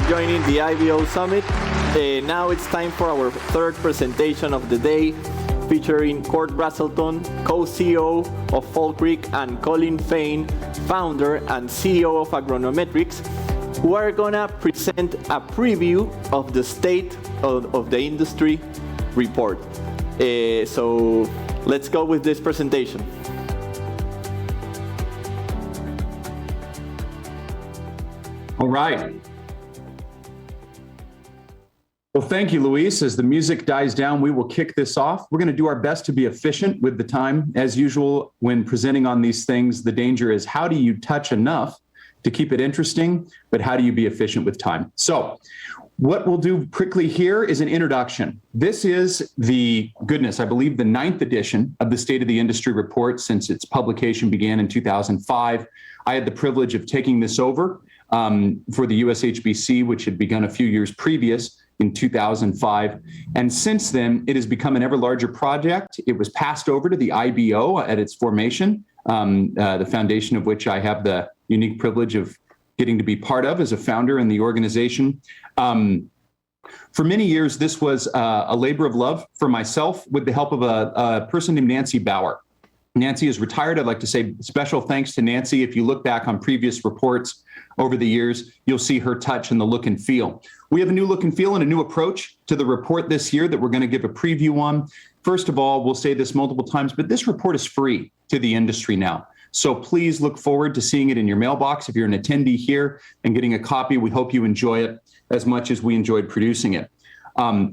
joining the IBO Summit. Now it's time for our third presentation of the day, featuring Cord Brazelton, co-CEO of Fall Creek, and Colin Fain, founder and CEO of Agronometrics, who are gonna present a preview of the state of the industry report. So let's go with this presentation. All right. Well, thank you, Luis. As the music dies down, we will kick this off. We're going to do our best to be efficient with the time. As usual, when presenting on these things, the danger is how do you touch enough to keep it interesting, but how do you be efficient with time? So what we'll do quickly here is an introduction. This is I believe the 9th edition of the State of the Industry Report since its publication began in 2005. I had the privilege of taking this over for the USHBC, which had begun a few years previous in 2005. And since then, it has become an ever larger project. It was passed over to the IBO at its formation, the foundation of which I have the unique privilege of getting to be part of as a founder in the organization. For many years, this was a labor of love for myself with the help of a person named Nancy Bauer. Nancy is retired. I'd like to say special thanks to Nancy. If you look back on previous reports over the years, you'll see her touch and the look and feel. We have a new look and feel and a new approach to the report this year that we're going to give a preview on. First of all, we'll say this multiple times, but this report is free to the industry now. So please look forward to seeing it in your mailbox. If you're an attendee here and getting a copy, we hope you enjoy it as much as we enjoyed producing it.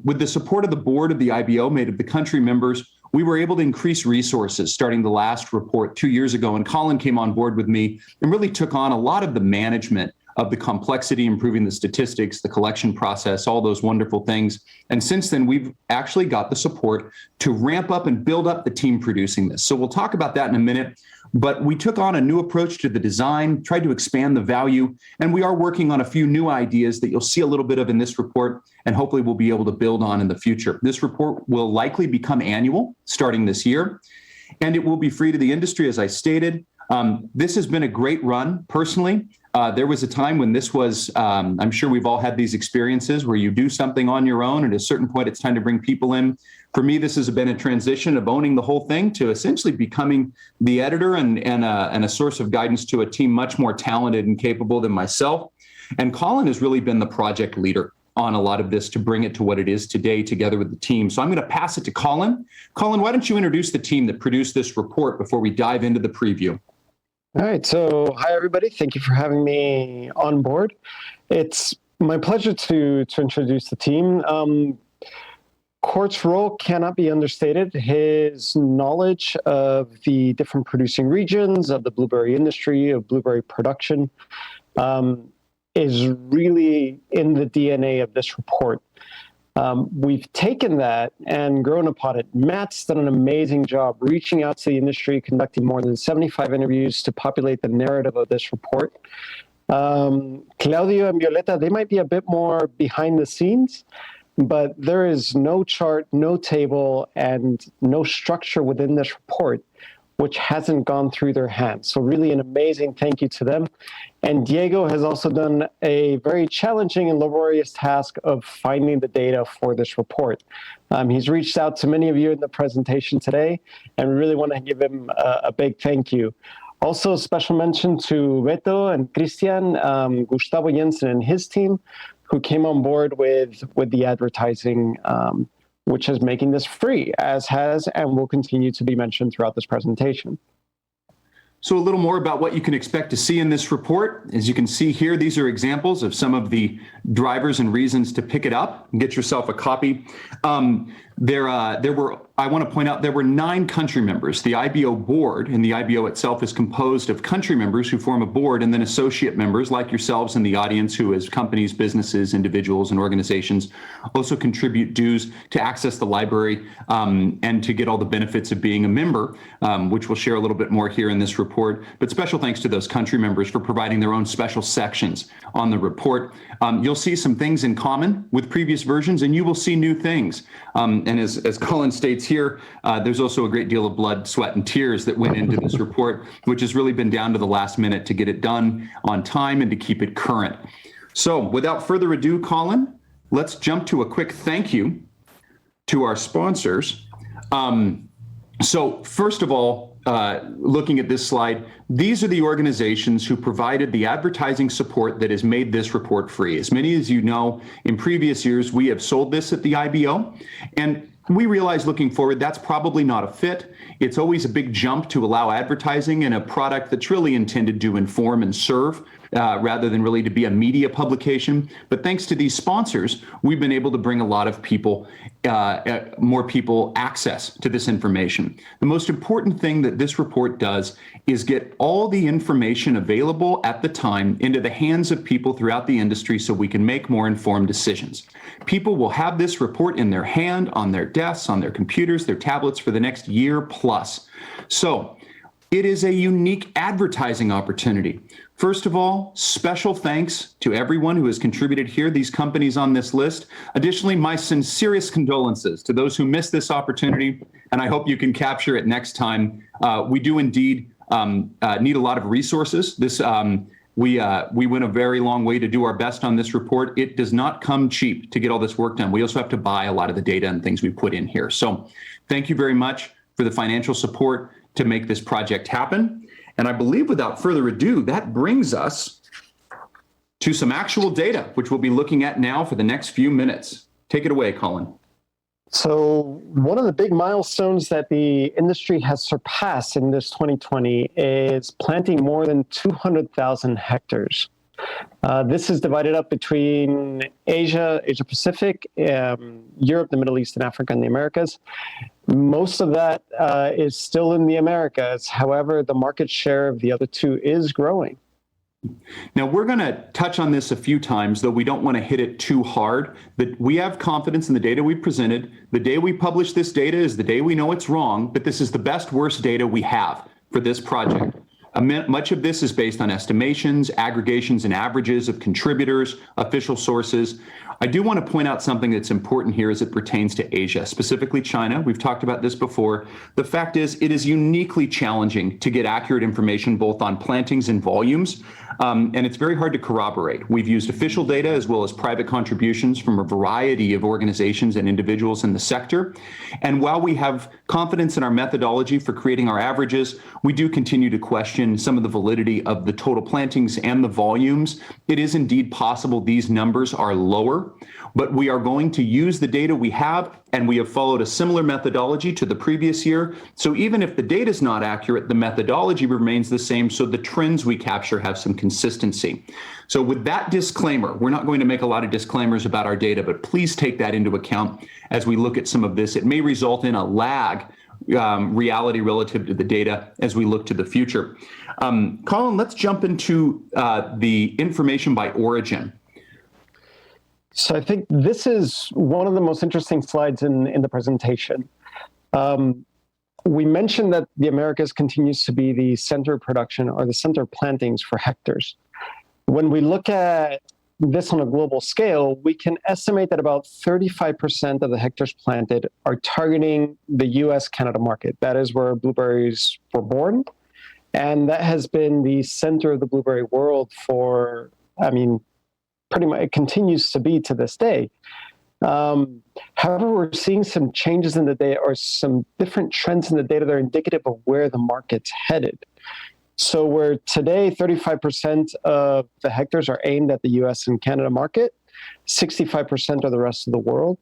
With the support of the board of the IBO, made of the country members, we were able to increase resources starting the last report 2 years ago, and Colin came on board with me and really took on a lot of the management of the complexity, improving the statistics, the collection process, all those wonderful things. And since then, we've actually got the support to ramp up and build up the team producing this. So we'll talk about that in a minute, but we took on a new approach to the design, tried to expand the value, and we are working on a few new ideas that you'll see a little bit of in this report, and hopefully we'll be able to build on in the future. This report will likely become annual starting this year, and it will be free to the industry, as I stated. This has been a great run, personally. There was a time when this was, I'm sure we've all had these experiences where you do something on your own, and at a certain point, it's time to bring people in. For me, this has been a transition of owning the whole thing to essentially becoming the editor and a source of guidance to a team much more talented and capable than myself. And Colin has really been the project leader on a lot of this to bring it to what it is today together with the team. So I'm going to pass it to Colin. Colin, why don't you introduce the team that produced this report before we dive into the preview? All right. So hi, everybody. Thank you for having me on board. It's my pleasure to introduce the team. Cort's role cannot be understated. His knowledge of the different producing regions, of the blueberry industry, of blueberry production, is really in the DNA of this report. We've taken that and grown upon it. Matt's done an amazing job reaching out to the industry, conducting more than 75 interviews to populate the narrative of this report. Claudio and Violeta, they might be a bit more behind the scenes, but there is no chart, no table, and no structure within this report which hasn't gone through their hands. So really an amazing thank you to them. And Diego has also done a very challenging and laborious task of finding the data for this report. He's reached out to many of you in the presentation today, and we really want to give him a big thank you. Also, special mention to Beto and Christian, Gustavo Jensen and his team, who came on board with the advertising, which is making this free, as has and will continue to be mentioned throughout this presentation. So a little more about what you can expect to see in this report. As you can see here, these are examples of some of the drivers and reasons to pick it up and get yourself a copy. I want to point out there were 9 country members. The IBO board, and the IBO itself is composed of country members who form a board, and then associate members like yourselves in the audience who, as companies, businesses, individuals, and organizations, also contribute dues to access the library and to get all the benefits of being a member, which we'll share a little bit more here in this report. But special thanks to those country members for providing their own special sections on the report. You'll see some things in common with previous versions, and you will see new things. And as Colin states here, there's also a great deal of blood, sweat, and tears that went into this report, which has really been down to the last minute to get it done on time and to keep it current. So without further ado, Colin, let's jump to a quick thank you to our sponsors. So first of all, looking at this slide, these are the organizations who provided the advertising support that has made this report free. As many as you know, in previous years, we have sold this at the IBO, and we realize looking forward, that's probably not a fit. It's always a big jump to allow advertising in a product that's really intended to inform and serve, rather than really to be a media publication. But thanks to these sponsors, we've been able to bring a lot of people, more people, access to this information. The most important thing that this report does is get all the information available at the time into the hands of people throughout the industry so we can make more informed decisions. People will have this report in their hand, on their desks, on their computers, their tablets for the next year plus. So it is a unique advertising opportunity. First of all, special thanks to everyone who has contributed here, these companies on this list. Additionally, my sincerest condolences to those who missed this opportunity, and I hope you can capture it next time. We do indeed need a lot of resources. We went a very long way to do our best on this report. It does not come cheap to get all this work done. We also have to buy a lot of the data and things we put in here. So thank you very much for the financial support to make this project happen. And I believe without further ado, that brings us to some actual data, which we'll be looking at now for the next few minutes. Take it away, Colin. So one of the big milestones that the industry has surpassed in this 2020 is planting more than 200,000 hectares. This is divided up between Asia, Asia Pacific, Europe, the Middle East, and Africa, and the Americas. Most of that is still in the Americas. However, the market share of the other two is growing. Now, we're going to touch on this a few times, though we don't want to hit it too hard. That we have confidence in the data we presented. The day we publish this data is the day we know it's wrong, but this is the best, worst data we have for this project. Much of this is based on estimations, aggregations, and averages of contributors, official sources. I do want to point out something that's important here as it pertains to Asia, specifically China. We've talked about this before. The fact is, it is uniquely challenging to get accurate information both on plantings and volumes, and it's very hard to corroborate. We've used official data as well as private contributions from a variety of organizations and individuals in the sector. And while we have confidence in our methodology for creating our averages, we do continue to question some of the validity of the total plantings and the volumes. It is indeed possible these numbers are lower, but we are going to use the data we have, and we have followed a similar methodology to the previous year. So even if the data is not accurate, the methodology remains the same, so the trends we capture have some consistency. So with that disclaimer, we're not going to make a lot of disclaimers about our data, but please take that into account as we look at some of this. It may result in a lag reality relative to the data as we look to the future. Colin, let's jump into the information by origin. So I think this is one of the most interesting slides in the presentation. We mentioned that the Americas continues to be the center of production or the center of plantings for hectares. When we look at this on a global scale, we can estimate that about 35% of the hectares planted are targeting the US, Canada market. That is where blueberries were born. And that has been the center of the blueberry world for, pretty much it continues to be to this day. However, we're seeing some changes in the data or some different trends in the data that are indicative of where the market's headed. So where today 35% of the hectares are aimed at the US and Canada market, 65% are the rest of the world.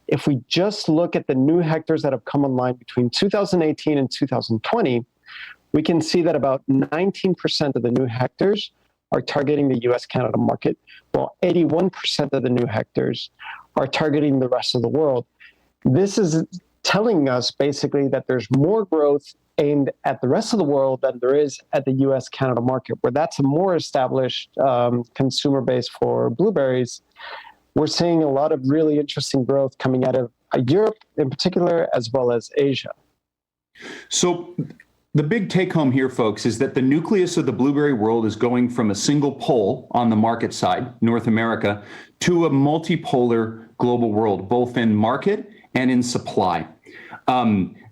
If we just look at the new hectares that have come online between 2018 and 2020, we can see that about 19% of the new hectares are targeting the US-Canada market, while 81% of the new hectares are targeting the rest of the world. This is telling us basically that there's more growth aimed at the rest of the world than there is at the US-Canada market, where that's a more established consumer base for blueberries. We're seeing a lot of really interesting growth coming out of Europe in particular, as well as Asia. So the big take home here, folks, is that the nucleus of the blueberry world is going from a single pole on the market side, North America, to a multipolar global world, both in market and in supply.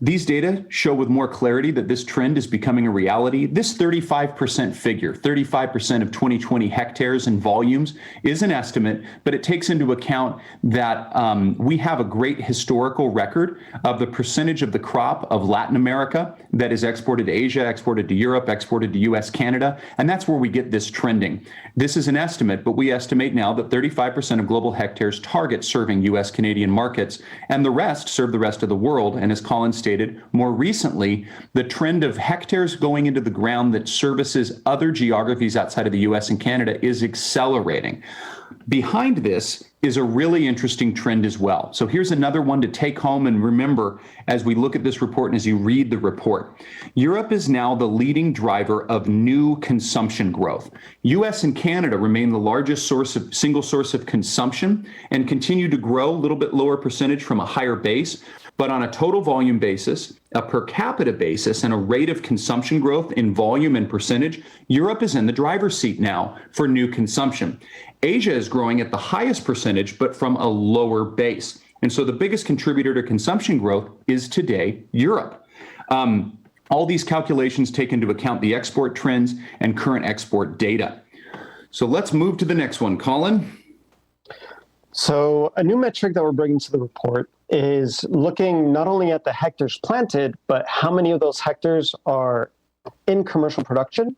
These data show with more clarity that this trend is becoming a reality. This 35% figure, 35% of 2020 hectares and volumes, is an estimate, but it takes into account that we have a great historical record of the percentage of the crop of Latin America that is exported to Asia, exported to Europe, exported to US, Canada, and that's where we get this trending. This is an estimate, but we estimate now that 35% of global hectares target serving US, Canadian markets, and the rest serve the rest of the world. And as Colin stated, more recently, the trend of hectares going into the ground that services other geographies outside of the US and Canada is accelerating. Behind this is a really interesting trend as well. So here's another one to take home and remember as we look at this report and as you read the report. Europe is now the leading driver of new consumption growth. US and Canada remain the largest single source of consumption and continue to grow, a little bit lower percentage from a higher base. But on a total volume basis, a per capita basis, and a rate of consumption growth in volume and percentage, Europe is in the driver's seat now for new consumption. Asia is growing at the highest percentage, but from a lower base. And so the biggest contributor to consumption growth is today Europe. All these calculations take into account the export trends and current export data. So let's move to the next one, Colin. So a new metric that we're bringing to the report is looking not only at the hectares planted, but how many of those hectares are in commercial production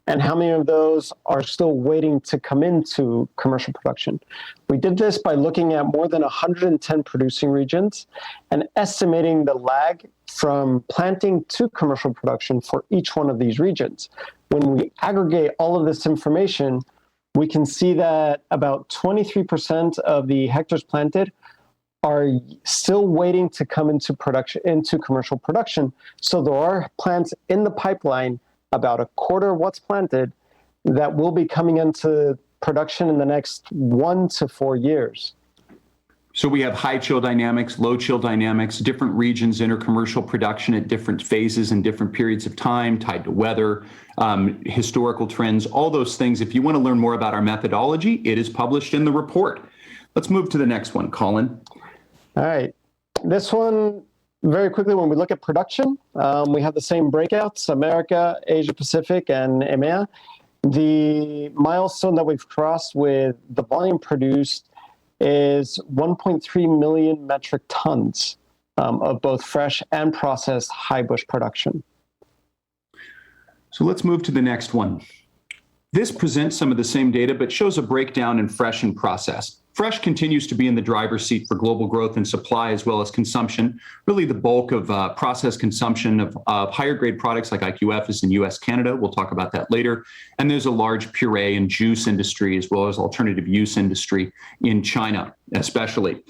and how many of those are still waiting to come into commercial production. We did this by looking at more than 110 producing regions and estimating the lag from planting to commercial production for each one of these regions. When we aggregate all of this information, we can see that about 23% of the hectares planted are still waiting to come into production, into commercial production. So there are plants in the pipeline, about a quarter of what's planted, that will be coming into production in the next 1 to 4 years. So we have high chill dynamics, low chill dynamics, different regions enter commercial production at different phases and different periods of time tied to weather, historical trends, all those things. If you want to learn more about our methodology, it is published in the report. Let's move to the next one, Colin. All right. This one, very quickly, when we look at production, we have the same breakouts, America, Asia Pacific, and EMEA. The milestone that we've crossed with the volume produced is 1.3 million metric tons of both fresh and processed high bush production. So let's move to the next one. This presents some of the same data, but shows a breakdown in fresh and processed. Fresh continues to be in the driver's seat for global growth and supply as well as consumption. Really the bulk of processed consumption of higher grade products like IQF is in US, Canada. We'll talk about that later. And there's a large puree and juice industry as well as alternative use industry in China, especially.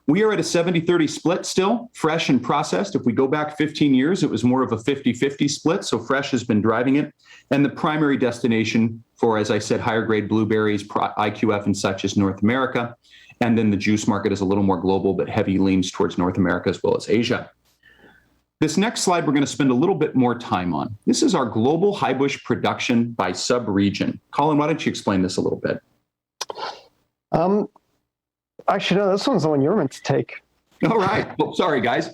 We are at a 70-30 split still, fresh and processed. If we go back 15 years, it was more of a 50-50 split. So fresh has been driving it. And the primary destination for, as I said, higher grade blueberries, IQF and such is North America. And then the juice market is a little more global, but heavy leans towards North America as well as Asia. This next slide, we're going to spend a little bit more time on. This is our global high bush production by sub-region. Colin, why don't you explain this a little bit? Actually, no, this one's the one you're meant to take. All right. Well, sorry, guys.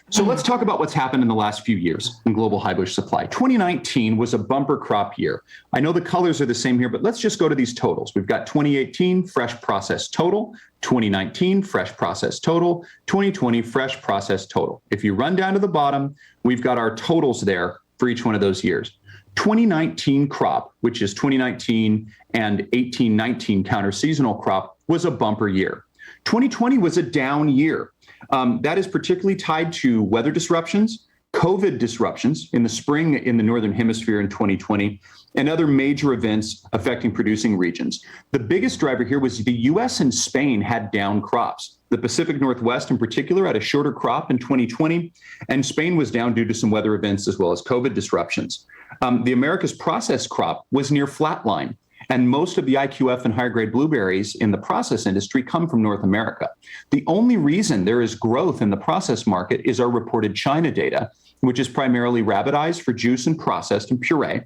So let's talk about what's happened in the last few years in global high bush supply. 2019 was a bumper crop year. I know the colors are the same here, but let's just go to these totals. We've got 2018 fresh processed total, 2019 fresh processed total, 2020 fresh processed total. If you run down to the bottom, we've got our totals there for each one of those years. 2019 crop, which is 2019 and 18-19 counter seasonal crop, was a bumper year. 2020 was a down year. That is particularly tied to weather disruptions, COVID disruptions in the spring in the Northern Hemisphere in 2020, and other major events affecting producing regions. The biggest driver here was the US and Spain had down crops. The Pacific Northwest in particular had a shorter crop in 2020, and Spain was down due to some weather events as well as COVID disruptions. The Americas processed crop was near flatline. And most of the IQF and higher grade blueberries in the process industry come from North America. The only reason there is growth in the process market is our reported China data, which is primarily rabbit eyes for juice and processed and puree,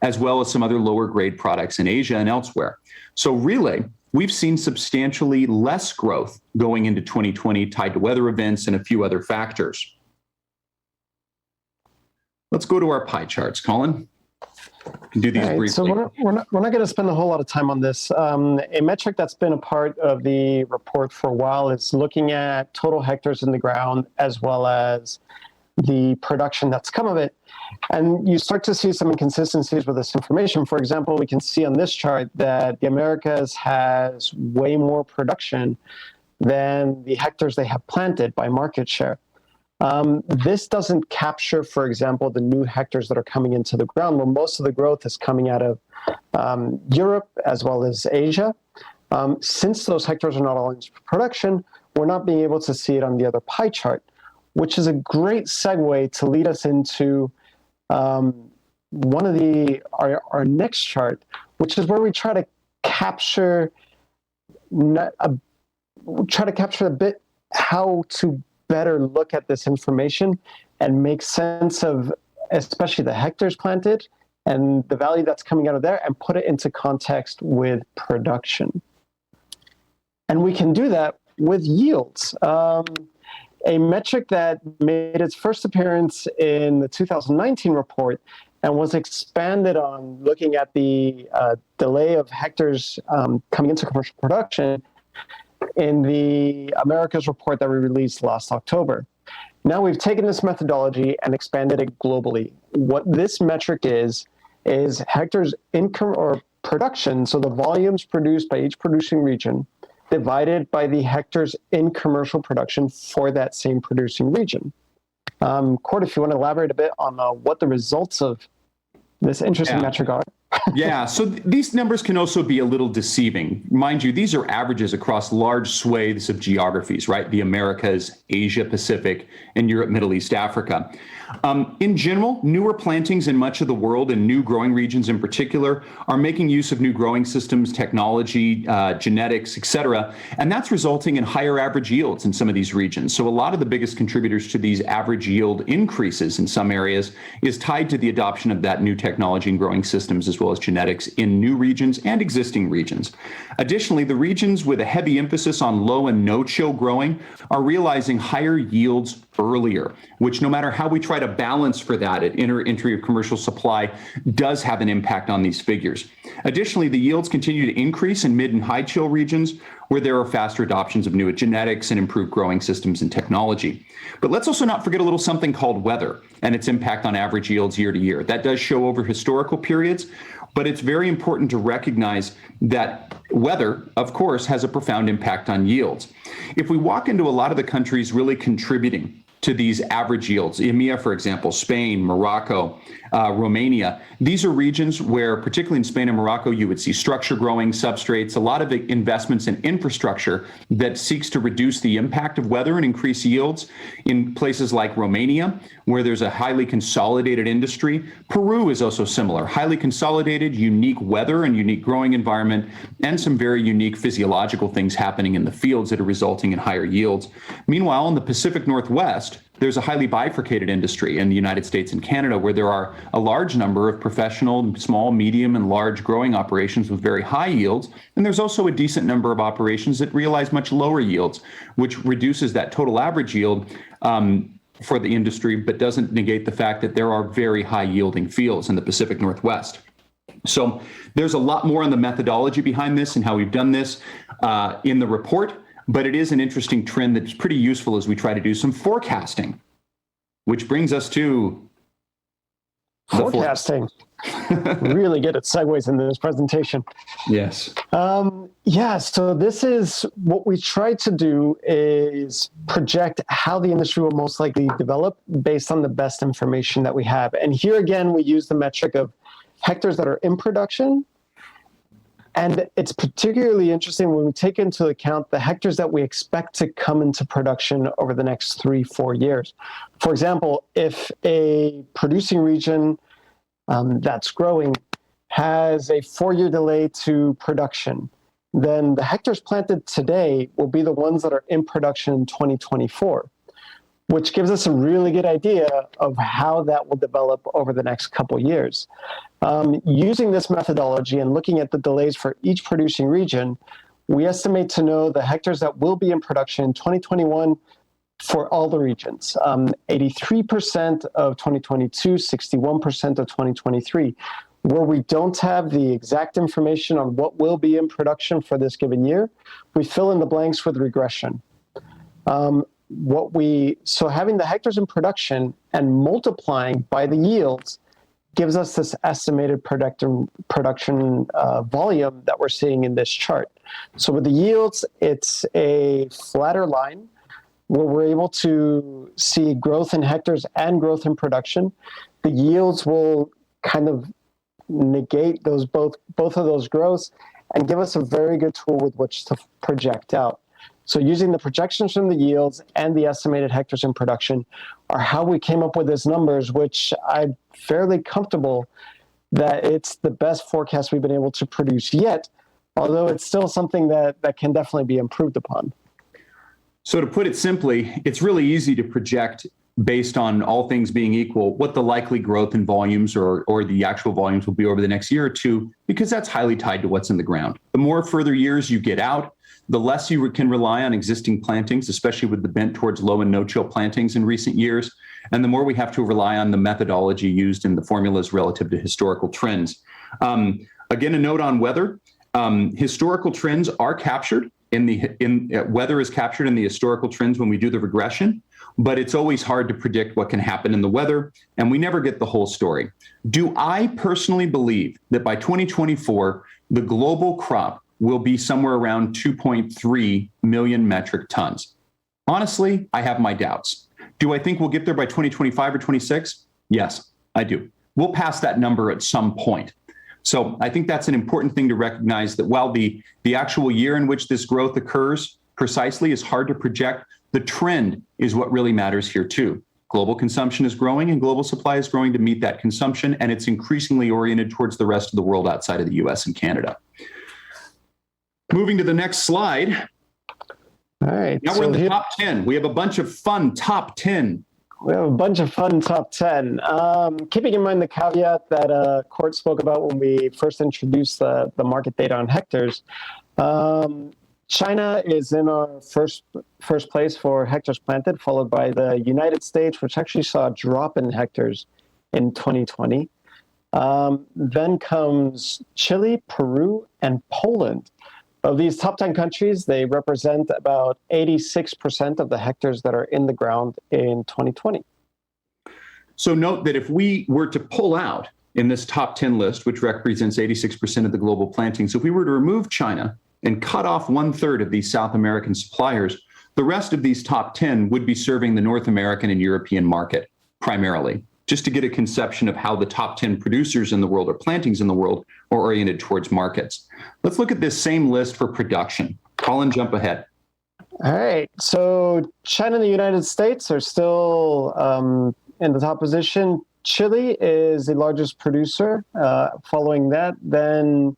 as well as some other lower grade products in Asia and elsewhere. So really, we've seen substantially less growth going into 2020 tied to weather events and a few other factors. Let's go to our pie charts, Colin. Can do these briefly. So we're not going to spend a whole lot of time on this. A metric that's been a part of the report for a while is looking at total hectares in the ground as well as the production that's come of it. And you start to see some inconsistencies with this information. For example, we can see on this chart that the Americas has way more production than the hectares they have planted by market share. This doesn't capture, for example, the new hectares that are coming into the ground, where most of the growth is coming out of Europe as well as Asia. Since those hectares are not all in production, we're not being able to see it on the other pie chart, which is a great segue to lead us into one of our next chart, which is where we try to capture a bit how to better look at this information and make sense of especially the hectares planted and the value that's coming out of there and put it into context with production. And we can do that with yields. A metric that made its first appearance in the 2019 report and was expanded on looking at the delay of hectares coming into commercial production in the Americas report that we released last October. Now we've taken this methodology and expanded it globally. What this metric is hectares income or production, so the volumes produced by each producing region, divided by the hectares in commercial production for that same producing region. Cord, if you want to elaborate a bit on what the results of this interesting metric are. Yeah, so these numbers can also be a little deceiving. Mind you, these are averages across large swathes of geographies, right? The Americas, Asia Pacific, and Europe, Middle East, Africa. In general, newer plantings in much of the world and new growing regions in particular are making use of new growing systems, technology, genetics, et cetera. And that's resulting in higher average yields in some of these regions. So a lot of the biggest contributors to these average yield increases in some areas is tied to the adoption of that new technology and growing systems as well as genetics in new regions and existing regions. Additionally, the regions with a heavy emphasis on low and no-chill growing are realizing higher yields earlier, which no matter how we try to balance for that at entry of commercial supply does have an impact on these figures. Additionally, the yields continue to increase in mid and high chill regions where there are faster adoptions of new genetics and improved growing systems and technology. But let's also not forget a little something called weather and its impact on average yields year to year. That does show over historical periods, but it's very important to recognize that weather, of course, has a profound impact on yields. If we walk into a lot of the countries really contributing to these average yields, EMEA, for example, Spain, Morocco, Romania, these are regions where, particularly in Spain and Morocco, you would see structure growing, substrates, a lot of investments in infrastructure that seeks to reduce the impact of weather and increase yields. In places like Romania, where there's a highly consolidated industry, Peru is also similar, highly consolidated, unique weather and unique growing environment, and some very unique physiological things happening in the fields that are resulting in higher yields. Meanwhile, in the Pacific Northwest, there's a highly bifurcated industry in the United States and Canada where there are a large number of professional, small, medium, and large growing operations with very high yields. And there's also a decent number of operations that realize much lower yields, which reduces that total average yield for the industry, but doesn't negate the fact that there are very high yielding fields in the Pacific Northwest. So there's a lot more on the methodology behind this and how we've done this in the report. But it is an interesting trend that's pretty useful as we try to do some forecasting, which brings us to forecasting. Really good at segues into this presentation. Yes. So this is what we try to do is project how the industry will most likely develop based on the best information that we have. And here again, we use the metric of hectares that are in production. And it's particularly interesting when we take into account the hectares that we expect to come into production over the next 3-4 years. For example, if a producing region that's growing has a 4-year delay to production, then the hectares planted today will be the ones that are in production in 2024, which gives us a really good idea of how that will develop over the next couple using this methodology and looking at the delays for each producing region, we estimate to know the hectares that will be in production in 2021 for all the regions. 83% of 2022, 61% of 2023. Where we don't have the exact information on what will be in production for this given year, we fill in the blanks with regression. So having the hectares in production and multiplying by the yields gives us this estimated production volume that we're seeing in this chart. So with the yields, it's a flatter line where we're able to see growth in hectares and growth in production. The yields will kind of negate those both of those growths and give us a very good tool with which to project out. So using the projections from the yields and the estimated hectares in production are how we came up with these numbers, which I'm fairly comfortable that it's the best forecast we've been able to produce yet, although it's still something that can definitely be improved upon. So to put it simply, it's really easy to project based on all things being equal, what the likely growth in volumes or the actual volumes will be over the next year or two, because that's highly tied to what's in the ground. The more further years you get out, the less you can rely on existing plantings, especially with the bent towards low and no-chill plantings in recent years, and the more we have to rely on the methodology used in the formulas relative to historical trends. Again, a note on weather. Historical trends are captured weather is captured in the historical trends when we do the regression, but it's always hard to predict what can happen in the weather, and we never get the whole story. Do I personally believe that by 2024, the global crop will be somewhere around 2.3 million metric tons? Honestly, I have my doubts. Do I think we'll get there by 2025 or 26? Yes, I do. We'll pass that number at some point. So I think that's an important thing to recognize, that while the actual year in which this growth occurs precisely is hard to project, the trend is what really matters here too. Global consumption is growing and global supply is growing to meet that consumption, and it's increasingly oriented towards the rest of the world outside of the US and Canada. Moving to the next slide. All right. Now we're in the top 10. We have a bunch of fun top 10. We have a bunch of fun top 10. Keeping in mind the caveat that Court spoke about when we first introduced the market data on hectares, China is in our first place for hectares planted, followed by the United States, which actually saw a drop in hectares in 2020. Then comes Chile, Peru, and Poland. Of these top 10 countries, they represent about 86% of the hectares that are in the ground in 2020. So note that if we were to pull out in this top 10 list, which represents 86% of the global plantings, if we were to remove China and cut off 1/3 of these South American suppliers, the rest of these top 10 would be serving the North American and European market primarily, just to get a conception of how the top 10 producers in the world or plantings in the world are oriented towards markets. Let's look at this same list for production. Colin, jump ahead. All right. So China and the United States are still in the top position. Chile is the largest producer. Following that, then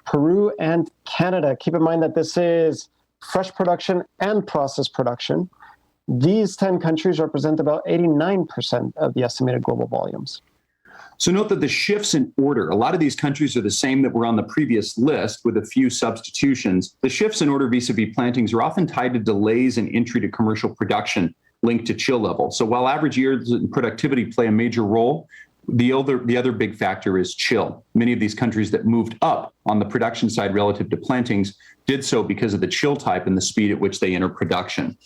Peru and Canada. Keep in mind that this is fresh production and processed production. These 10 countries represent about 89% of the estimated global volumes. So note that the shifts in order, a lot of these countries are the same that were on the previous list with a few substitutions. The shifts in order vis-a-vis plantings are often tied to delays in entry to commercial production linked to chill level. So while average yields and productivity play a major role, the other big factor is chill. Many of these countries that moved up on the production side relative to plantings did so because of the chill type and the speed at which they enter production.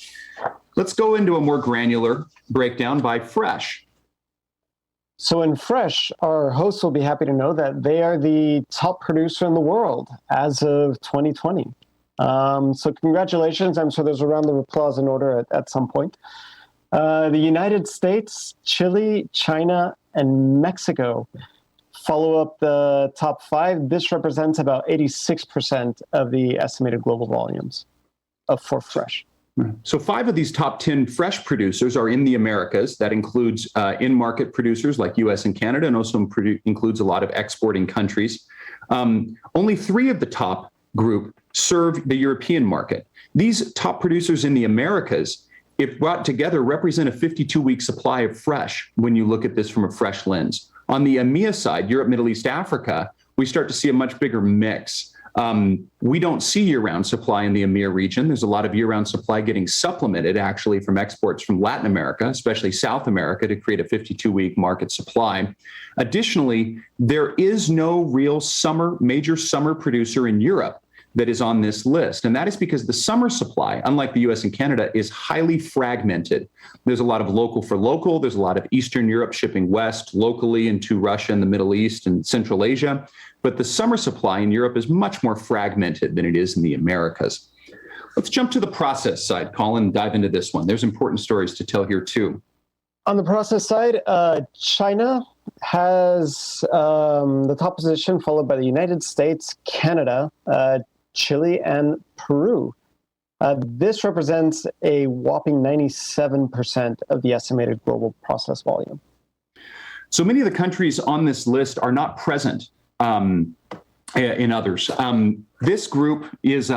Let's go into a more granular breakdown by fresh. So in fresh, our hosts will be happy to know that they are the top producer in the world as of 2020. So congratulations. I'm sure there's a round of applause in order at some point. The United States, Chile, China, and Mexico follow up the top 5. This represents about 86% of the estimated global volumes for fresh. So 5 of these top 10 fresh producers are in the Americas. That includes in-market producers like US and Canada, and also includes a lot of exporting countries. Only 3 of the top group serve the European market. These top producers in the Americas, if brought together, represent a 52-week supply of fresh when you look at this from a fresh lens. On the EMEA side, Europe, Middle East, Africa, we start to see a much bigger mix We don't see year-round supply in the EMEA region. There's a lot of year-round supply getting supplemented actually from exports from Latin America, especially South America, to create a 52-week market supply. Additionally, there is no real major summer producer in Europe that is on this list. And that is because the summer supply, unlike the US and Canada, is highly fragmented. There's a lot of local for local. There's a lot of Eastern Europe shipping west locally into Russia and the Middle East and Central Asia. But the summer supply in Europe is much more fragmented than it is in the Americas. Let's jump to the process side, Colin, and dive into this one. There's important stories to tell here too. On the process side, China has the top position, followed by the United States, Canada, Chile, and Peru. This represents a whopping 97% of the estimated global process volume. So many of the countries on this list are not present in others. This group is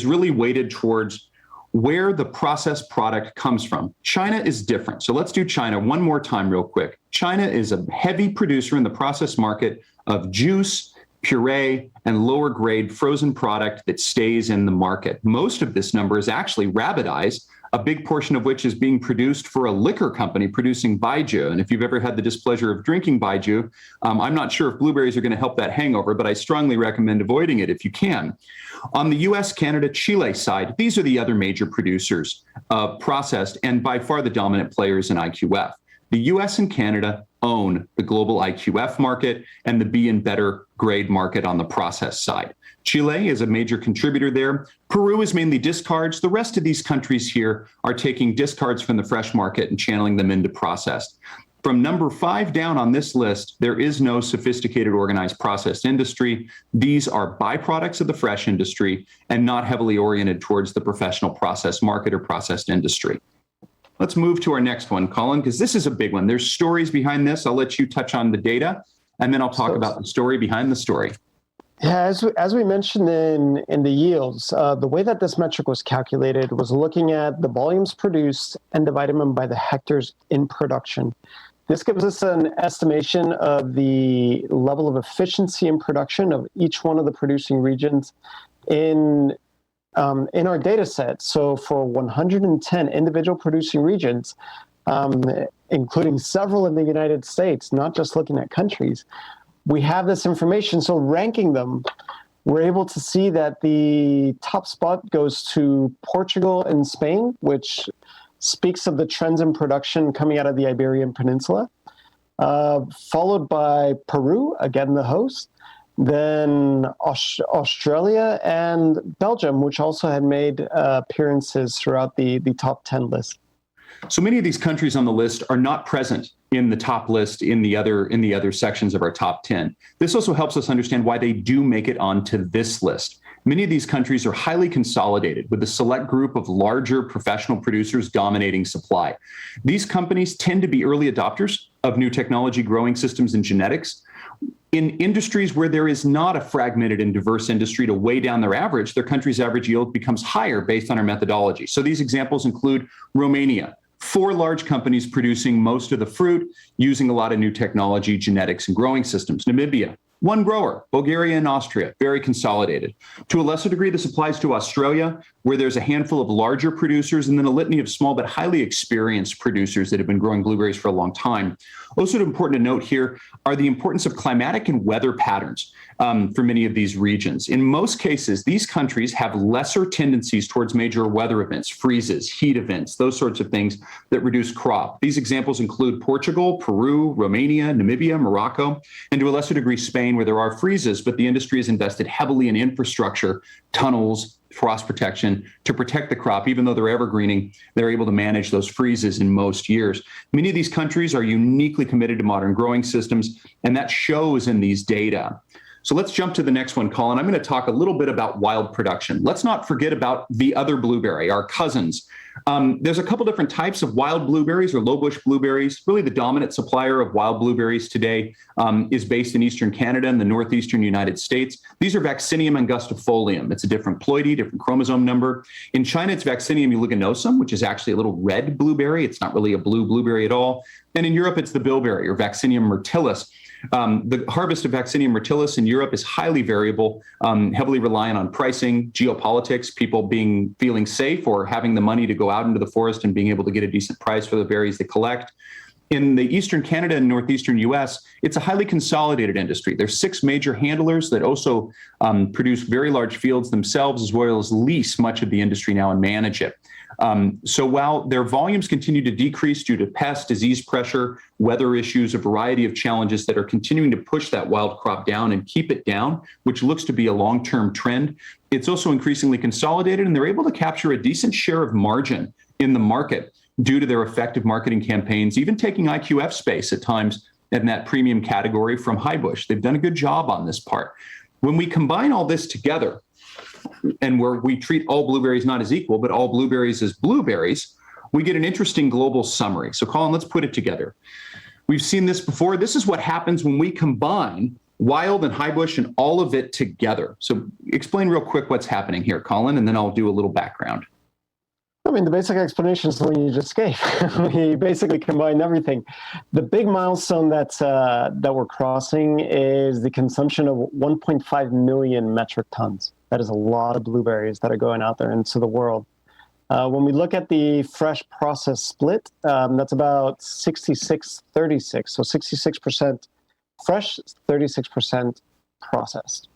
really weighted towards where the processed product comes from. China is different. So let's do China one more time real quick. China is a heavy producer in the processed market of juice, puree, and lower grade frozen product that stays in the market. Most of this number is actually rabbit eyes, a big portion of which is being produced for a liquor company producing baijiu. And if you've ever had the displeasure of drinking baijiu, I'm not sure if blueberries are going to help that hangover, but I strongly recommend avoiding it if you can. On the US, Canada, Chile side, these are the other major producers of processed and by far the dominant players in IQF. The US and Canada own the global IQF market and the B and better grade market on the process side. Chile is a major contributor there. Peru is mainly discards. The rest of these countries here are taking discards from the fresh market and channeling them into processed. From number 5 down on this list, there is no sophisticated organized processed industry. These are byproducts of the fresh industry and not heavily oriented towards the professional process market or processed industry. Let's move to our next one, Colin, because this is a big one. There's stories behind this. I'll let you touch on the data, and then I'll talk about the story behind the story. Yeah, as we mentioned in the yields, the way that this metric was calculated was looking at the volumes produced and dividing them by the hectares in production. This gives us an estimation of the level of efficiency in production of each one of the producing regions in our data set. So for 110 individual producing regions, including several in the United States, not just looking at countries, we have this information. So ranking them, we're able to see that the top spot goes to Portugal and Spain, which speaks of the trends in production coming out of the Iberian Peninsula, followed by Peru, again the host, then Australia and Belgium, which also had made appearances throughout the top 10 list. So many of these countries on the list are not present in the top list in the other sections of our top 10. This also helps us understand why they do make it onto this list. Many of these countries are highly consolidated with a select group of larger professional producers dominating supply. These companies tend to be early adopters of new technology, growing systems, and genetics. In industries where there is not a fragmented and diverse industry to weigh down their average, their country's average yield becomes higher based on our methodology. So these examples include Romania, 4 large companies producing most of the fruit, using a lot of new technology, genetics, and growing systems. Namibia, 1 grower. Bulgaria and Austria, very consolidated. To a lesser degree, this applies to Australia, where there's a handful of larger producers and then a litany of small but highly experienced producers that have been growing blueberries for a long time. Also important to note here are the importance of climatic and weather patterns for many of these regions. In most cases, these countries have lesser tendencies towards major weather events, freezes, heat events, those sorts of things that reduce crop. These examples include Portugal, Peru, Romania, Namibia, Morocco, and to a lesser degree, Spain, where there are freezes, but the industry has invested heavily in infrastructure, tunnels, frost protection to protect the crop. Even though they're evergreening, they're able to manage those freezes in most years. Many of these countries are uniquely committed to modern growing systems, and that shows in these data. So let's jump to the next one, Colin. I'm going to talk a little bit about wild production. Let's not forget about the other blueberry, our cousins, There's a couple different types of wild blueberries or low bush blueberries. Really, the dominant supplier of wild blueberries today is based in eastern Canada and the northeastern United States. These are Vaccinium angustifolium. It's a different ploidy, different chromosome number. In China, it's Vaccinium uliginosum, which is actually a little red blueberry. It's not really a blue blueberry at all. And in Europe, it's the bilberry or Vaccinium myrtillus. The harvest of Vaccinium myrtillus in Europe is highly variable, heavily reliant on pricing, geopolitics, people feeling safe or having the money to go out into the forest and being able to get a decent price for the berries they collect. In the eastern Canada and northeastern US, it's a highly consolidated industry. There's 6 major handlers that also produce very large fields themselves, as well as lease much of the industry now and manage it. So while their volumes continue to decrease due to pest, disease pressure, weather issues, a variety of challenges that are continuing to push that wild crop down and keep it down, which looks to be a long-term trend, it's also increasingly consolidated, and they're able to capture a decent share of margin in the market due to their effective marketing campaigns, even taking IQF space at times in that premium category from high bush. They've done a good job on this part. When we combine all this together, and where we treat all blueberries not as equal, but all blueberries as blueberries, we get an interesting global summary. So Colin, let's put it together. We've seen this before. This is what happens when we combine wild and high bush and all of it together. So explain real quick what's happening here, Colin, and then I'll do a little background. I mean, the basic explanation is the one you just gave. We basically combined everything. The big milestone that we're crossing is the consumption of 1.5 million metric tons. That is a lot of blueberries that are going out there into the world. When we look at the fresh process split, that's about 66-36. So 66% fresh, 36% processed.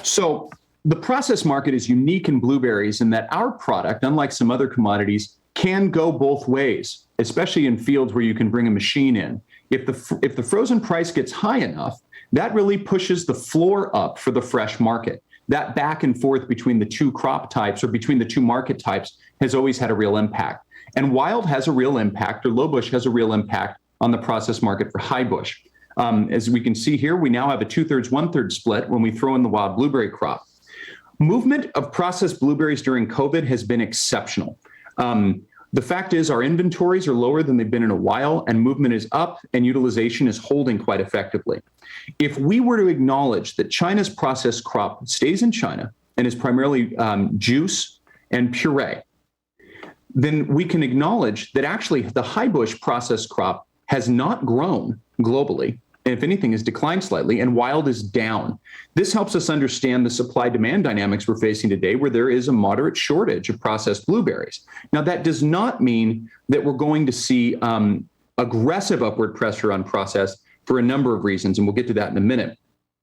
So the process market is unique in blueberries in that our product, unlike some other commodities, can go both ways, especially in fields where you can bring a machine in. If the frozen price gets high enough, that really pushes the floor up for the fresh market. That back and forth between the two crop types or between the two market types has always had a real impact. And wild has a real impact, or low bush has a real impact on the process market for high bush. As we can see here, we now have a 2/3, 1/3 split when we throw in the wild blueberry crop. Movement of processed blueberries during COVID has been exceptional. The fact is our inventories are lower than they've been in a while, and movement is up and utilization is holding quite effectively. If we were to acknowledge that China's processed crop stays in China and is primarily juice and puree, then we can acknowledge that actually the high bush processed crop has not grown globally. If anything, has declined slightly, and wild is down. This helps us understand the supply-demand dynamics we're facing today, where there is a moderate shortage of processed blueberries. Now, that does not mean that we're going to see aggressive upward pressure on process for a number of reasons, and we'll get to that in a minute.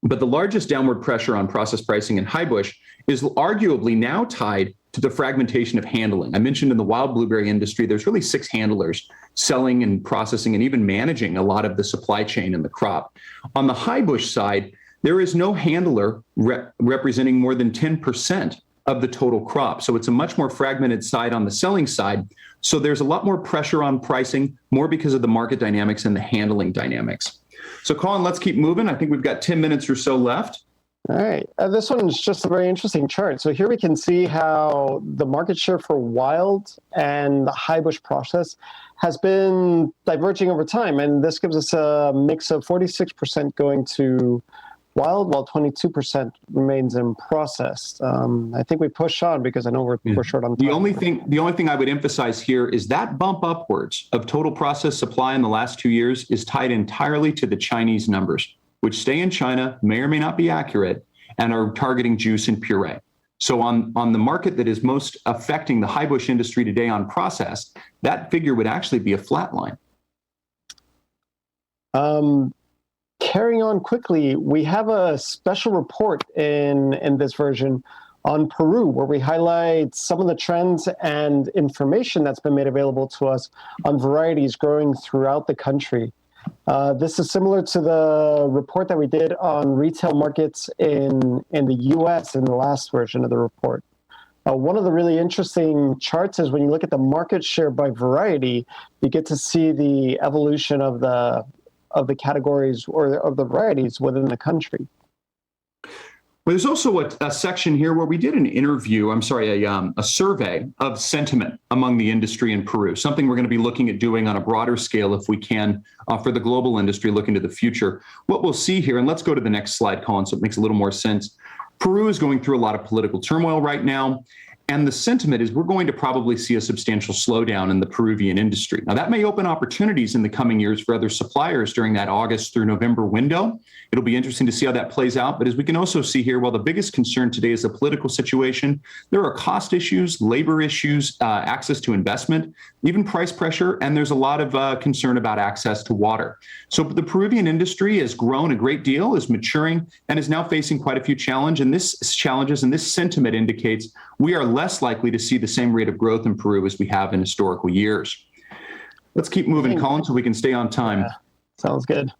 But the largest downward pressure on process pricing in high bush is arguably now tied to the fragmentation of handling. I mentioned in the wild blueberry industry, there's really 6 handlers selling and processing and even managing a lot of the supply chain in the crop. On the high bush side, there is no handler representing more than 10% of the total crop. So it's a much more fragmented side on the selling side. So there's a lot more pressure on pricing, more because of the market dynamics and the handling dynamics. So Colin, let's keep moving. I think we've got 10 minutes or so left. All right. This one is just a very interesting chart. So here we can see how the market share for wild and the high bush process has been diverging over time. And this gives us a mix of 46% going to wild, while 22% remains in processed. I think we push on because I know we're short on time. The only thing I would emphasize here is that bump upwards of total processed supply in the last 2 years is tied entirely to the Chinese numbers, which stay in China, may or may not be accurate, and are targeting juice and puree. So on the market that is most affecting the high bush industry today on process, that figure would actually be a flat line. Carrying on quickly, we have a special report in this version on Peru, where we highlight some of the trends and information that's been made available to us on varieties growing throughout the country. This is similar to the report that we did on retail markets in the US in the last version of the report. One of the really interesting charts is when you look at the market share by variety, you get to see the evolution of the categories or of the varieties within the country. Well, there's also a section here where we did an interview, a survey of sentiment among the industry in Peru, something we're going to be looking at doing on a broader scale if we can for the global industry looking to the future. What we'll see here, and let's go to the next slide, Colin, so it makes a little more sense. Peru is going through a lot of political turmoil right now. And the sentiment is we're going to probably see a substantial slowdown in the Peruvian industry. Now, that may open opportunities in the coming years for other suppliers during that August through November window. It'll be interesting to see how that plays out. But as we can also see here, while the biggest concern today is the political situation, there are cost issues, labor issues, access to investment, even price pressure, and there's a lot of concern about access to water. So the Peruvian industry has grown a great deal, is maturing, and is now facing quite a few challenges. And this sentiment indicates we are less likely to see the same rate of growth in Peru as we have in historical years. Let's keep moving, Colin, so we can stay on time. Yeah, sounds good.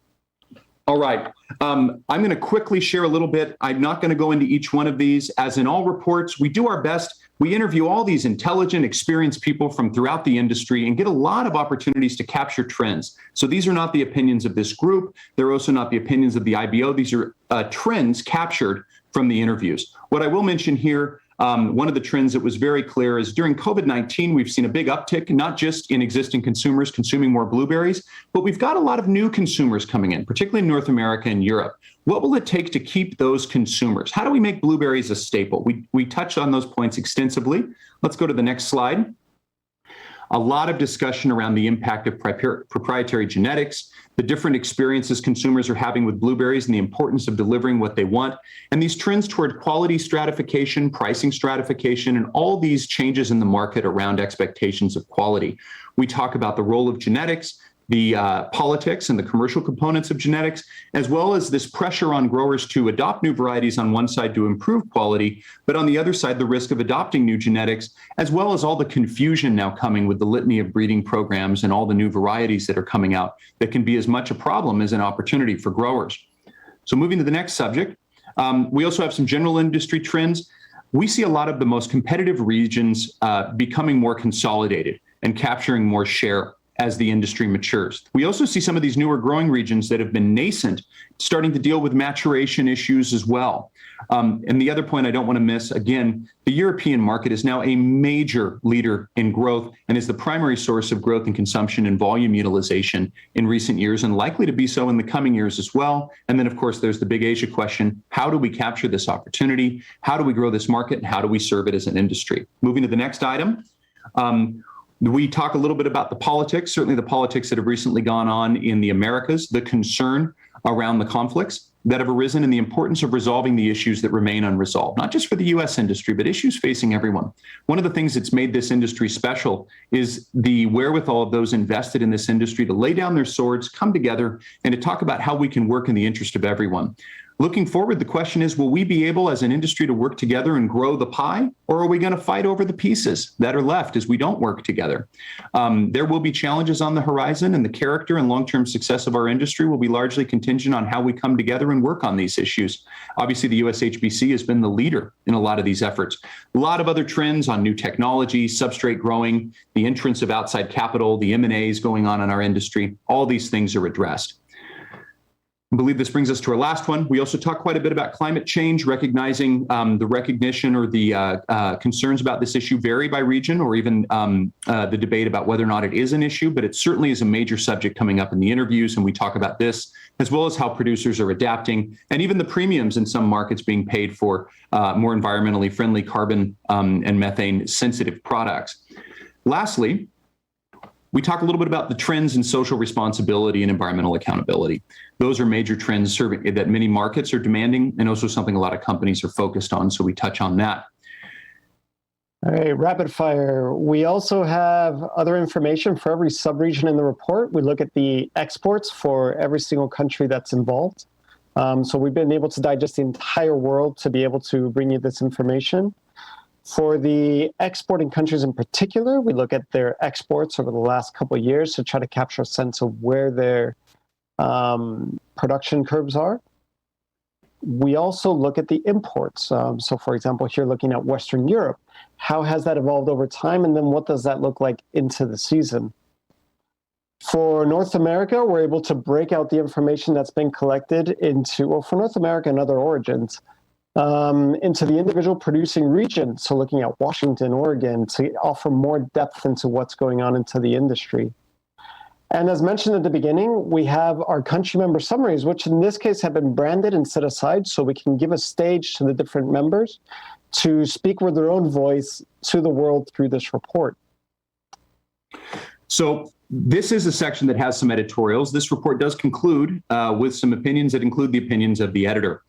All right. I'm going to quickly share a little bit. I'm not going to go into each one of these. As in all reports, we do our best. We interview all these intelligent, experienced people from throughout the industry and get a lot of opportunities to capture trends. So these are not the opinions of this group. They're also not the opinions of the IBO. These are trends captured from the interviews. What I will mention here, one of the trends that was very clear is during COVID-19, we've seen a big uptick, not just in existing consumers consuming more blueberries, but we've got a lot of new consumers coming in, particularly in North America and Europe. What will it take to keep those consumers? How do we make blueberries a staple? We touched on those points extensively. Let's go to the next slide. A lot of discussion around the impact of proprietary genetics, the different experiences consumers are having with blueberries and the importance of delivering what they want, and these trends toward quality stratification, pricing stratification, and all these changes in the market around expectations of quality. We talk about the role of genetics, the politics and the commercial components of genetics, as well as this pressure on growers to adopt new varieties on one side to improve quality, but on the other side, the risk of adopting new genetics, as well as all the confusion now coming with the litany of breeding programs and all the new varieties that are coming out that can be as much a problem as an opportunity for growers. So moving to the next subject, we also have some general industry trends. We see a lot of the most competitive regions becoming more consolidated and capturing more share as the industry matures. We also see some of these newer growing regions that have been nascent starting to deal with maturation issues as well. And the other point I don't want to miss, again, the European market is now a major leader in growth and is the primary source of growth in consumption and volume utilization in recent years and likely to be so in the coming years as well. And then, of course, there's the big Asia question. How do we capture this opportunity? How do we grow this market? And how do we serve it as an industry? Moving to the next item. We talk a little bit about the politics, certainly the politics that have recently gone on in the Americas, the concern around the conflicts that have arisen and the importance of resolving the issues that remain unresolved, not just for the U.S. industry, but issues facing everyone. One of the things that's made this industry special is the wherewithal of those invested in this industry to lay down their swords, come together, and to talk about how we can work in the interest of everyone. Looking forward, the question is, will we be able as an industry to work together and grow the pie, or are we going to fight over the pieces that are left as we don't work together? There will be challenges on the horizon, and the character and long-term success of our industry will be largely contingent on how we come together and work on these issues. Obviously, the USHBC has been the leader in a lot of these efforts. A lot of other trends on new technology, substrate growing, the entrance of outside capital, the M&As going on in our industry, all these things are addressed. I believe this brings us to our last one. We also talk quite a bit about climate change, recognizing the recognition or the concerns about this issue vary by region, or even the debate about whether or not it is an issue, but it certainly is a major subject coming up in the interviews, and we talk about this, as well as how producers are adapting, and even the premiums in some markets being paid for more environmentally friendly carbon and methane sensitive products. Lastly, we talk a little bit about the trends in social responsibility and environmental accountability. Those are major trends that many markets are demanding, and also something a lot of companies are focused on, so we touch on that. All right, rapid fire. We also have other information for every subregion in the report. We look at the exports for every single country that's involved. So we've been able to digest the entire world to be able to bring you this information. For the exporting countries in particular, we look at their exports over the last couple of years to try to capture a sense of where their production curves are. We also look at the imports. So for example, here looking at Western Europe, how has that evolved over time? And then what does that look like into the season? For North America, we're able to break out the information that's been collected into, well, for North America and other origins, into the individual producing region, so looking at Washington, Oregon, to offer more depth into what's going on into the industry. And as mentioned at the beginning, we have our country member summaries, which in this case have been branded and set aside so we can give a stage to the different members to speak with their own voice to the world through this report. So this is a section that has some editorials. This report does conclude with some opinions that include the opinions of the editor.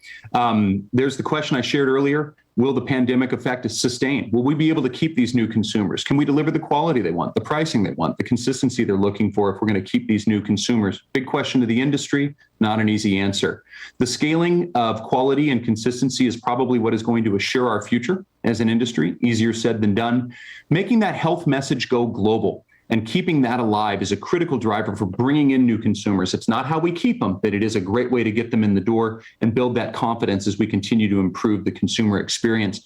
There's the question I shared earlier. Will the pandemic effect sustain? Will we be able to keep these new consumers? Can we deliver the quality they want, the pricing they want, the consistency they're looking for if we're going to keep these new consumers? Big question to the industry, not an easy answer. The scaling of quality and consistency is probably what is going to assure our future as an industry. Easier said than done. Making that health message go global and keeping that alive is a critical driver for bringing in new consumers. It's not how we keep them, but it is a great way to get them in the door and build that confidence as we continue to improve the consumer experience.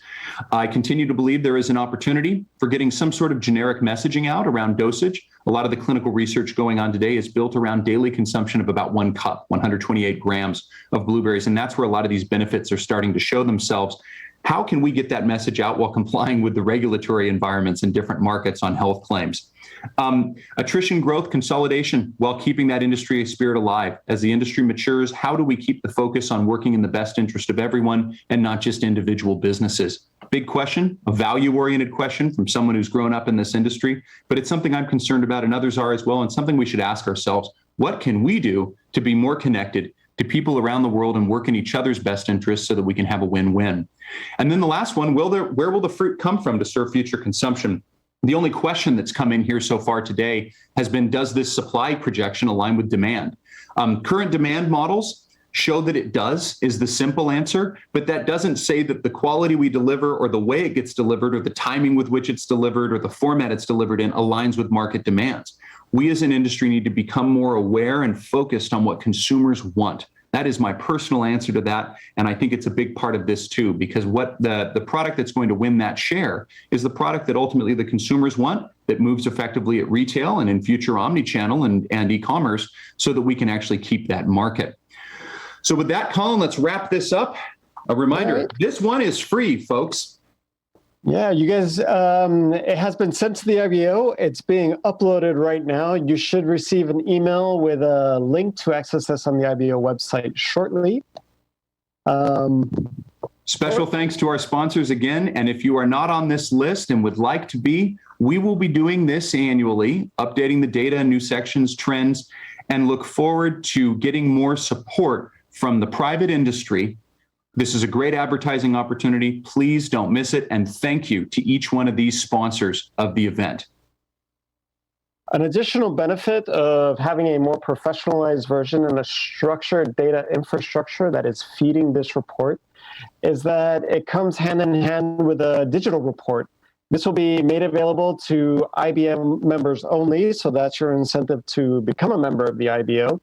I continue to believe there is an opportunity for getting some sort of generic messaging out around dosage. A lot of the clinical research going on today is built around daily consumption of about 1 cup, 128 grams of blueberries, and that's where a lot of these benefits are starting to show themselves. How can we get that message out while complying with the regulatory environments in different markets on health claims? Attrition growth consolidation while keeping that industry spirit alive. As the industry matures, how do we keep the focus on working in the best interest of everyone and not just individual businesses? Big question, a value-oriented question from someone who's grown up in this industry, but it's something I'm concerned about and others are as well, and something we should ask ourselves. What can we do to be more connected to people around the world and work in each other's best interests so that we can have a win-win? And then the last one, where will the fruit come from to serve future consumption? The only question that's come in here so far today has been, does this supply projection align with demand? Current demand models show that it does, is the simple answer, but that doesn't say that the quality we deliver or the way it gets delivered or the timing with which it's delivered or the format it's delivered in aligns with market demands. We as an industry need to become more aware and focused on what consumers want. That is my personal answer to that. And I think it's a big part of this too, because what the product that's going to win that share is the product that ultimately the consumers want, that moves effectively at retail and in future omni-channel and e-commerce, so that we can actually keep that market. So with that, Colin, let's wrap this up. A reminder, right. This one is free, folks. Yeah, you guys, it has been sent to the IBO. It's being uploaded right now. You should receive an email with a link to access this on the IBO website shortly. Special thanks to our sponsors again. And if you are not on this list and would like to be, we will be doing this annually, updating the data, new sections, trends, and look forward to getting more support from the private industry. This is a great advertising opportunity. Please don't miss it. And thank you to each one of these sponsors of the event. An additional benefit of having a more professionalized version and a structured data infrastructure that is feeding this report is that it comes hand in hand with a digital report. This will be made available to IBM members only, so that's your incentive to become a member of the IBO.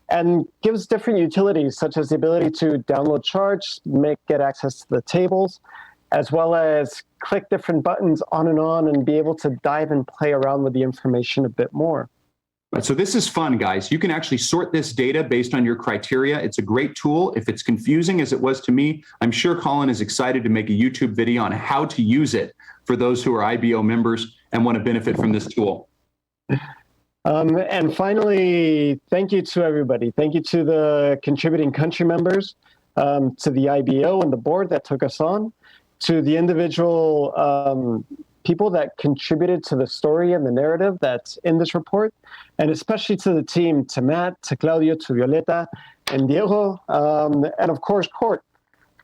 And gives different utilities, such as the ability to download charts, get access to the tables, as well as click different buttons on and be able to dive and play around with the information a bit more. Right, so this is fun, guys. You can actually sort this data based on your criteria. It's a great tool. If it's confusing, as it was to me, I'm sure Colin is excited to make a YouTube video on how to use it for those who are IBO members and want to benefit from this tool. And finally, thank you to everybody. Thank you to the contributing country members, to the IBO and the board that took us on, to the individual people that contributed to the story and the narrative that's in this report, and especially to the team, to Matt, to Claudio, to Violeta, and Diego, and of course, Court.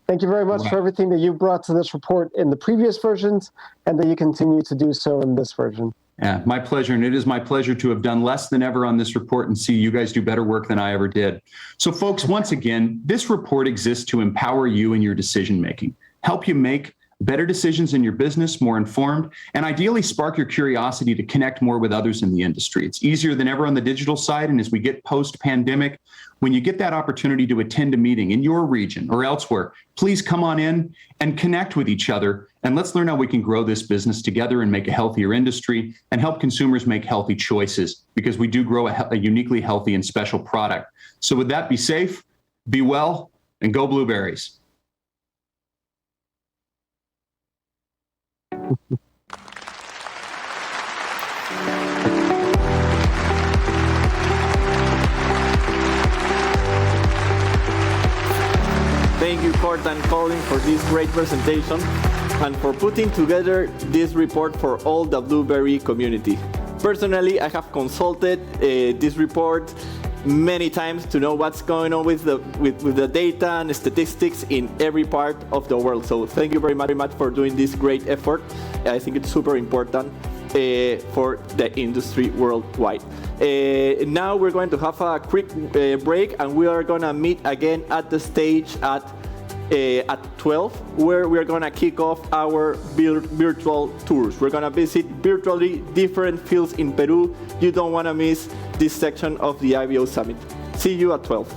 Thank you very much for everything that you brought to this report in the previous versions, and that you continue to do so in this version. Yeah, my pleasure. And it is my pleasure to have done less than ever on this report and see you guys do better work than I ever did. So folks, once again, this report exists to empower you in your decision-making, help you make better decisions in your business, more informed, and ideally spark your curiosity to connect more with others in the industry. It's easier than ever on the digital side. And as we get post-pandemic, when you get that opportunity to attend a meeting in your region or elsewhere, please come on in and connect with each other. And let's learn how we can grow this business together and make a healthier industry and help consumers make healthy choices, because we do grow a uniquely healthy and special product. So with that, be safe, be well, and go blueberries. Thank you, Court and Colin, for this great presentation and for putting together this report for all the Blueberry community. Personally, I have consulted this report many times to know what's going on with the data and statistics in every part of the world. So thank you very much for doing this great effort. I think it's super important for the industry worldwide. Now we're going to have a quick break, and we are going to meet again at the stage at 12, where we're going to kick off our virtual tours. We're going to visit virtually different fields in Peru. You don't want to miss this section of the IBO Summit. See you at 12.